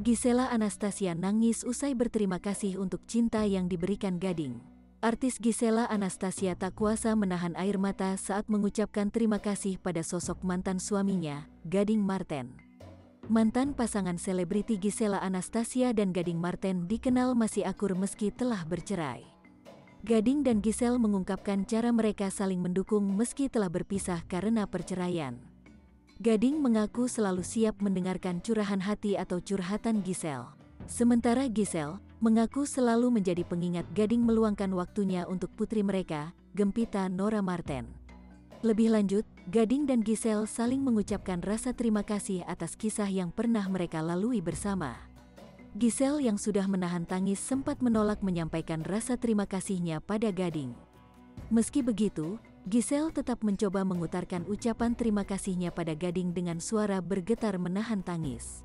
Gisela Anastasia nangis usai berterima kasih untuk cinta yang diberikan Gading. Artis Gisela Anastasia tak kuasa menahan air mata saat mengucapkan terima kasih pada sosok mantan suaminya, Gading Marten. Mantan pasangan selebriti Gisela Anastasia dan Gading Marten dikenal masih akur meski telah bercerai. Gading dan Giselle mengungkapkan cara mereka saling mendukung meski telah berpisah karena perceraian. Gading mengaku selalu siap mendengarkan curahan hati atau curhatan Giselle. Sementara Giselle mengaku selalu menjadi pengingat Gading meluangkan waktunya untuk putri mereka, Gempita Nora Marten. Lebih lanjut, Gading dan Giselle saling mengucapkan rasa terima kasih atas kisah yang pernah mereka lalui bersama. Giselle yang sudah menahan tangis sempat menolak menyampaikan rasa terima kasihnya pada Gading. Meski begitu, Giselle tetap mencoba mengutarakan ucapan terima kasihnya pada Gading dengan suara bergetar menahan tangis.